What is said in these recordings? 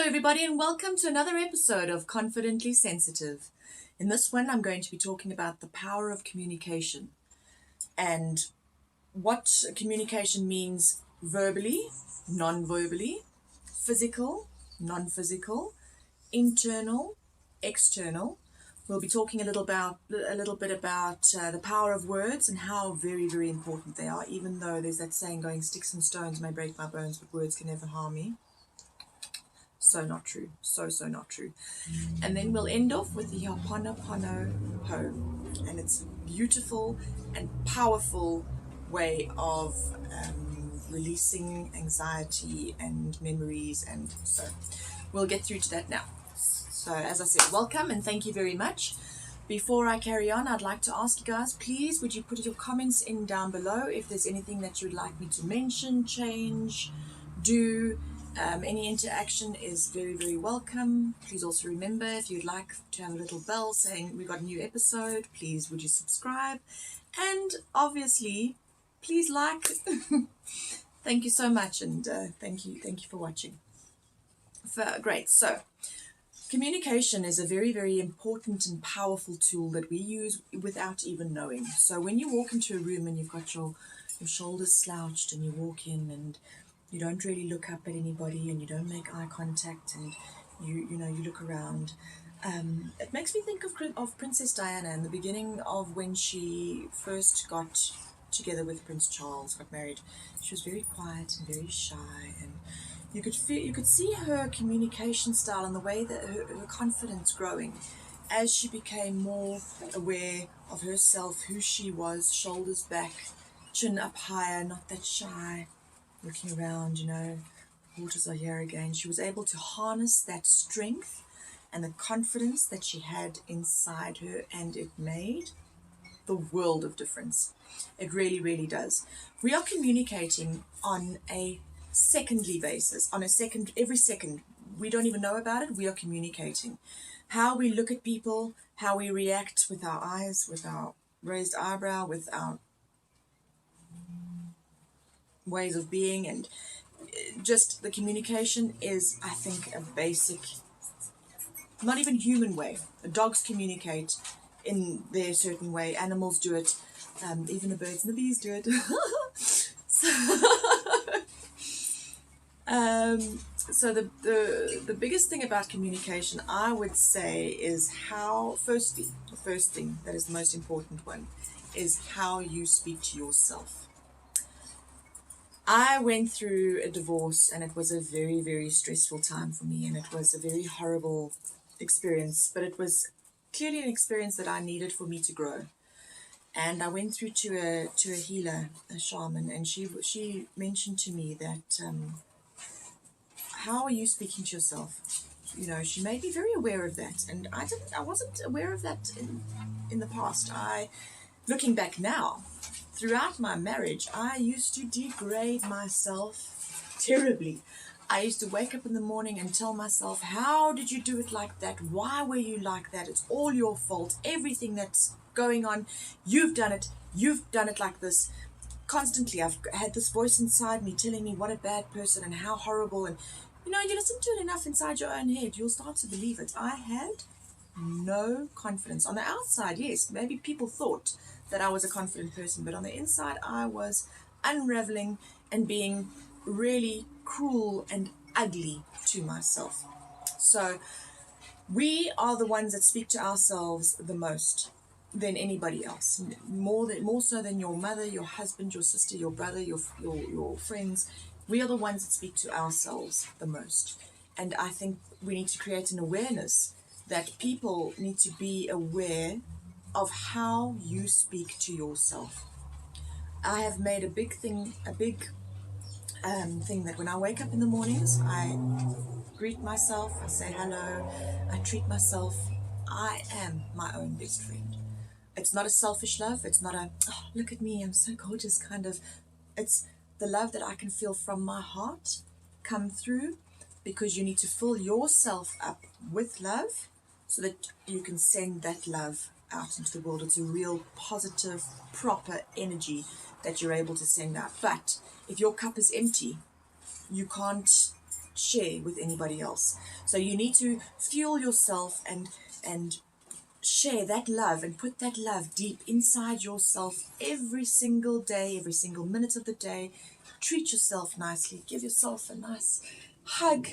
Hello everybody and welcome to another episode of Confidently Sensitive. In this one I'm going to be talking about the power of communication and what communication means verbally, non-verbally, physical, non-physical, internal, external. We'll be talking a little bit about the power of words and how very, very important they are, even though there's that saying going, sticks and stones may break my bones, but words can never harm me. So not true. So not true. And then we'll end off with the Oponopono poem. And it's a beautiful and powerful way of releasing anxiety and memories. And so we'll get through to that now. So as I said, welcome and thank you very much. Before I carry on, I'd like to ask you guys, please, would you put your comments in down below if there's anything that you would like me to mention, change, do. Any interaction is very, very welcome. Please also remember, if you'd like to have a little bell saying we got a new episode, please would you subscribe? And obviously, please like. Thank you so much, and thank you for watching. Great. So, communication is a very, very important and powerful tool that we use without even knowing. So when you walk into a room and you've got your shoulders slouched and you walk in and you don't really look up at anybody and you don't make eye contact and you look around. It makes me think of Princess Diana in the beginning of when she first got together with Prince Charles, got married. She was very quiet and very shy, and you could see her communication style and the way that her confidence growing as she became more aware of herself, who she was, shoulders back, chin up higher, not that shy. Looking around, waters are here again. She was able to harness that strength and the confidence that she had inside her, and it made the world of difference. It really, really does. We are communicating on a secondly basis, every second. We don't even know about it. We are communicating. How we look at people, how we react with our eyes, with our raised eyebrow, with our ways of being, and just the communication is, I think, a basic, not even human way. Dogs communicate in their certain way, animals do it, even the birds and the bees do it. So the biggest thing about communication, I would say, is how, firstly, the first thing that is the most important one is how you speak to yourself. I went through a divorce, and it was a very, very stressful time for me, and it was a very horrible experience, but it was clearly an experience that I needed for me to grow. And I went through to a healer, a shaman, and she mentioned to me that how are you speaking to yourself? She made me very aware of that, and I wasn't aware of that in the past. Looking back now, throughout my marriage, I used to degrade myself terribly. I used to wake up in the morning and tell myself, how did you do it like that? Why were you like that? It's all your fault. Everything that's going on, you've done it. You've done it like this. Constantly, I've had this voice inside me telling me what a bad person and how horrible. And, you listen to it enough inside your own head, you'll start to believe it. I had no confidence. On the outside, yes, maybe people thought that I was a confident person, but on the inside I was unraveling and being really cruel and ugly to myself. So we are the ones that speak to ourselves the most than anybody else, more so than your mother, your husband, your sister, your brother, your friends. We are the ones that speak to ourselves the most. And I think we need to create an awareness that people need to be aware of how you speak to yourself. I have made a big thing that when I wake up in the mornings, I greet myself, I say hello, I treat myself. I am my own best friend. It's not a selfish love. It's not a, oh, look at me, I'm so gorgeous kind of. It's the love that I can feel from my heart come through, because you need to fill yourself up with love so that you can send that love out into the world. It's a real positive, proper energy that you're able to send out. But if your cup is empty, you can't share with anybody else. So you need to fuel yourself and share that love and put that love deep inside yourself every single day, every single minute of the day. Treat yourself nicely, give yourself a nice hug,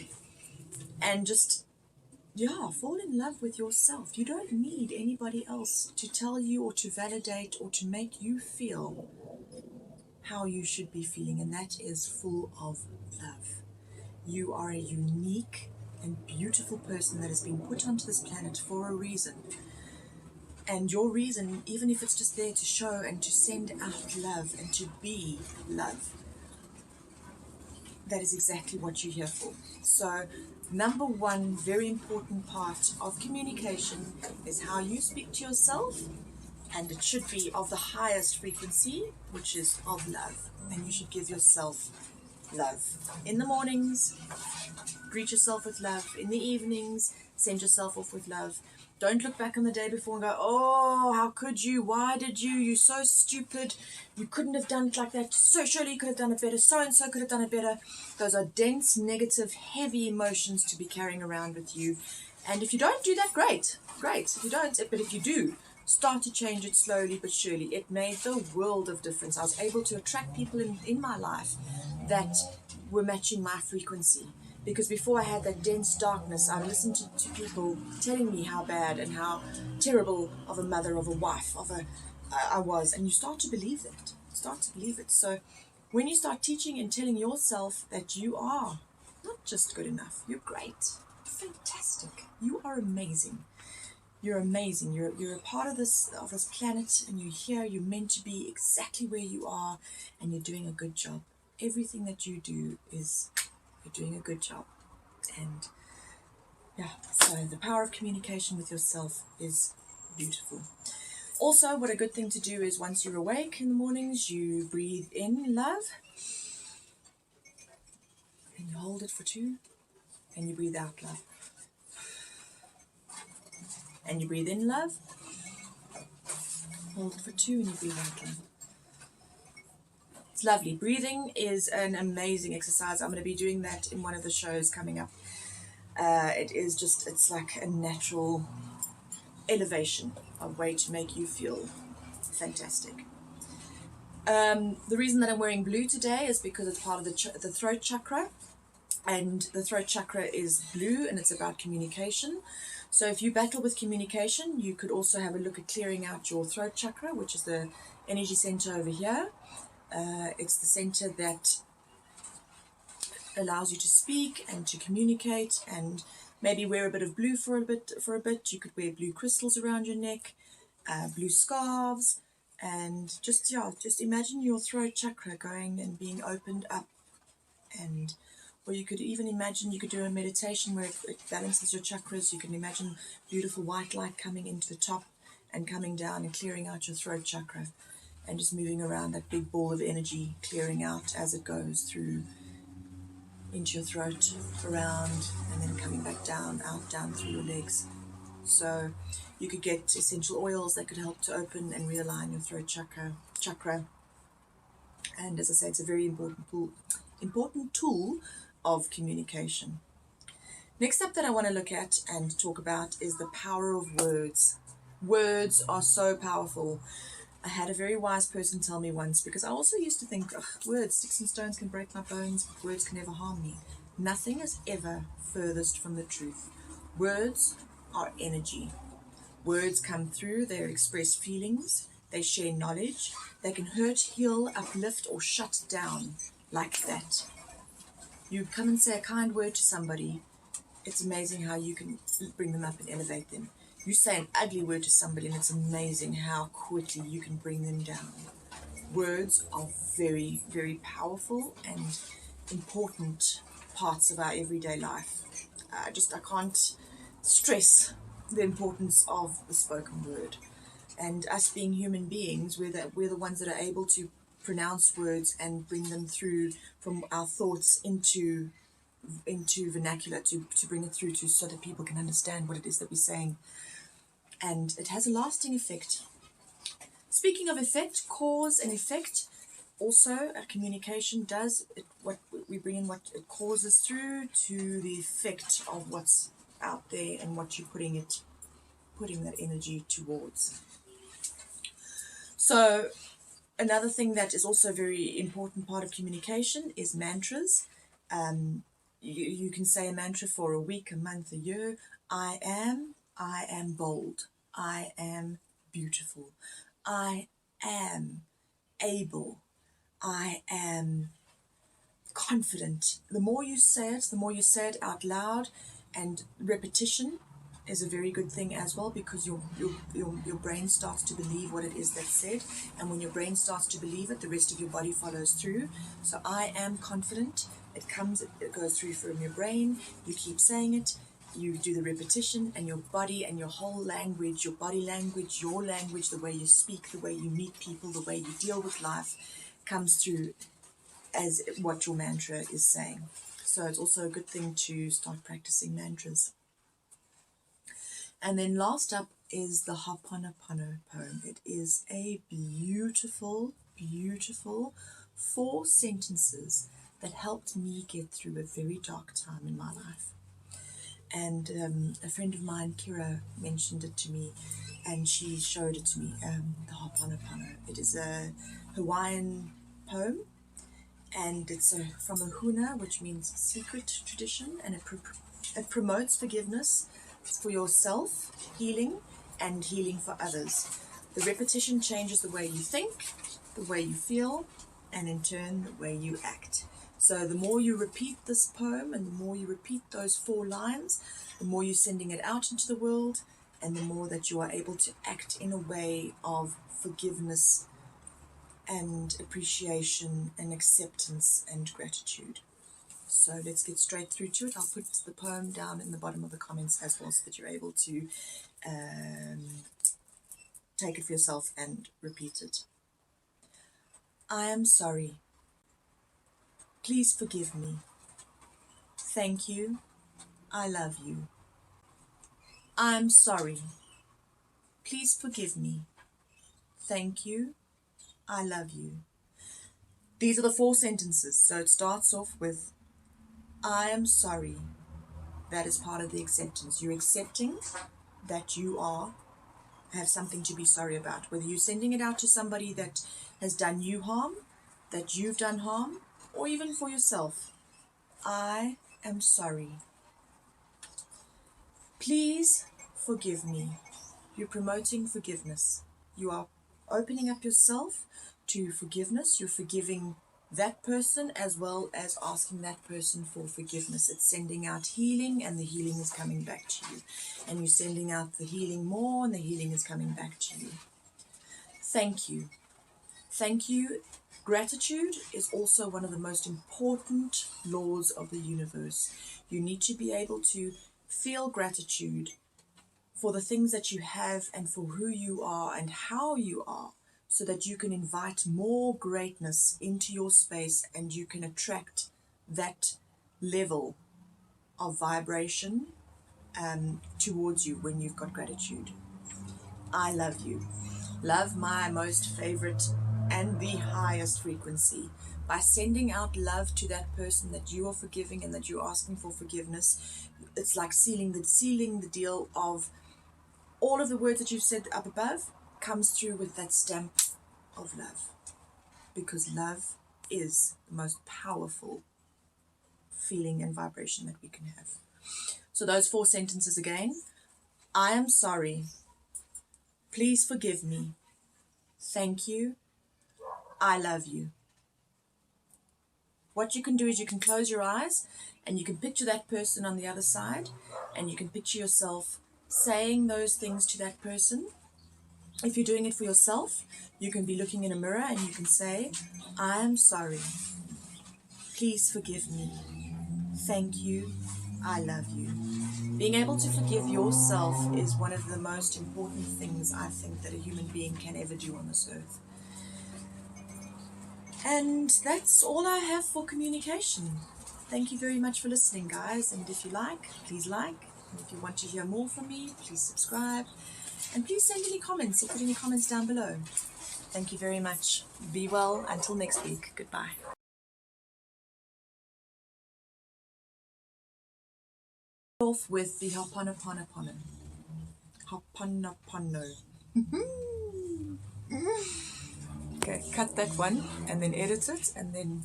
and just, fall in love with yourself. You don't need anybody else to tell you or to validate or to make you feel how you should be feeling, and that is full of love. You are a unique and beautiful person that has been put onto this planet for a reason. And your reason, even if it's just there to show and to send out love and to be love, that is exactly what you're here for. So, number one very important part of communication is how you speak to yourself, and it should be of the highest frequency, which is of love. And you should give yourself love. In the mornings, greet yourself with love. In the evenings, send yourself off with love. Don't look back on the day before and go, oh, how could you? Why did you? You're so stupid. You couldn't have done it like that. So surely you could have done it better. So-and-so could have done it better. Those are dense, negative, heavy emotions to be carrying around with you. And if you don't do that, great. If you don't, but if you do, start to change it slowly but surely. It made the world of difference. I was able to attract people in my life that were matching my frequency. Because before I had that dense darkness, I listened to people telling me how bad and how terrible of a mother, of a wife, I was. And you start to believe that. So when you start teaching and telling yourself that you are not just good enough, you're great, fantastic, you are amazing. You're amazing. You're a part of this planet, and you're here. You're meant to be exactly where you are, and you're doing a good job. Everything that you do you're doing a good job. And so the power of communication with yourself is beautiful. Also, what a good thing to do is once you're awake in the mornings, you breathe in love, and you hold it for 2, and you breathe out love. And you breathe in love, hold it for 2, and you breathe out love. It's lovely. Breathing is an amazing exercise. I'm going to be doing that in one of the shows coming up. It's like a natural elevation, a way to make you feel fantastic. The reason that I'm wearing blue today is because it's part of the throat chakra, and the throat chakra is blue, and it's about communication. So if you battle with communication, you could also have a look at clearing out your throat chakra, which is the energy center over here. It's the center that allows you to speak and to communicate, and maybe wear a bit of blue for a bit. You could wear blue crystals around your neck, blue scarves, and just imagine your throat chakra going and being opened up. And or you could even imagine, you could do a meditation where it balances your chakras. You can imagine beautiful white light coming into the top and coming down and clearing out your throat chakra, and just moving around that big ball of energy, clearing out as it goes through into your throat, around, and then coming back down, out, down through your legs. So you could get essential oils that could help to open and realign your throat chakra. And as I say, it's a very important tool of communication. Next up that I want to look at and talk about is the power of words. Words are so powerful. I had a very wise person tell me once, because I also used to think, words, sticks and stones can break my bones, but words can never harm me. Nothing is ever furthest from the truth. Words are energy. Words come through, they express feelings, they share knowledge, they can hurt, heal, uplift, or shut down like that. You come and say a kind word to somebody, it's amazing how you can bring them up and elevate them. You say an ugly word to somebody, and it's amazing how quickly you can bring them down. Words are very, very powerful and important parts of our everyday life. I can't stress the importance of the spoken word. And us being human beings, we're the ones that are able to pronounce words and bring them through from our thoughts into vernacular, to bring it through so that people can understand what it is that we're saying. And it has a lasting effect. Speaking of effect, cause and effect, also communication does what we bring in what it causes through to the effect of what's out there and what you're putting that energy towards. So another thing that is also a very important part of communication is mantras. You can say a mantra for a week, a month, a year. I am bold. I am beautiful. I am able. I am confident. The more you say it out loud, and repetition is a very good thing as well, because your brain starts to believe what it is that's said, and when your brain starts to believe it, the rest of your body follows through. So I am confident. It goes through from your brain. You keep saying it. You do the repetition, and your body and your whole language, your body language, your language, the way you speak, the way you meet people, the way you deal with life, comes through as what your mantra is saying. So it's also a good thing to start practicing mantras. And then last up is the Oponopono poem. It is a beautiful, beautiful 4 sentences that helped me get through a very dark time in my life. And a friend of mine, Kira, mentioned it to me, and she showed it to me, the Oponopono. It is a Hawaiian poem, and it's from a huna, which means secret tradition, and it promotes forgiveness for yourself, healing, and healing for others. The repetition changes the way you think, the way you feel, and in turn the way you act. So the more you repeat this poem, and the more you repeat those 4 lines, the more you're sending it out into the world, and the more that you are able to act in a way of forgiveness and appreciation and acceptance and gratitude. So let's get straight through to it. I'll put the poem down in the bottom of the comments as well, so that you're able to take it for yourself and repeat it. I am sorry. Please forgive me. Thank you. I love you. I'm sorry. Please forgive me. Thank you. I love you. These are the 4 sentences. So it starts off with, I am sorry. That is part of the acceptance. You're accepting that you have something to be sorry about. Whether you're sending it out to somebody that has done you harm, that you've done harm, or even for yourself. I am sorry. Please forgive me. You're promoting forgiveness. You are opening up yourself to forgiveness. You're forgiving that person as well as asking that person for forgiveness. It's sending out healing, and the healing is coming back to you. And you're sending out the healing more, and the healing is coming back to you. Thank you. Thank you. Gratitude is also one of the most important laws of the universe. You need to be able to feel gratitude for the things that you have and for who you are and how you are, so that you can invite more greatness into your space, and you can attract that level of vibration towards you when you've got gratitude. I love you. Love, my most favorite and the highest frequency. By sending out love to that person that you are forgiving and that you're asking for forgiveness, it's like sealing the deal of all of the words that you've said up above comes through with that stamp of love. Because love is the most powerful feeling and vibration that we can have. So those 4 sentences again. I am sorry. Please forgive me. Thank you. I love you. What you can do is you can close your eyes, and you can picture that person on the other side, and you can picture yourself saying those things to that person. If you're doing it for yourself, you can be looking in a mirror and you can say, I am sorry. Please forgive me. Thank you. I love you. Being able to forgive yourself is one of the most important things I think that a human being can ever do on this earth. And that's all I have for communication. Thank you very much for listening, guys. And if you like, please like. And if you want to hear more from me, please subscribe. And please send any comments or put any comments down below. Thank you very much. Be well. Until next week. Goodbye. Off with the Ho'oponopono. Ho'oponopono. Okay, cut that one and then edit it and then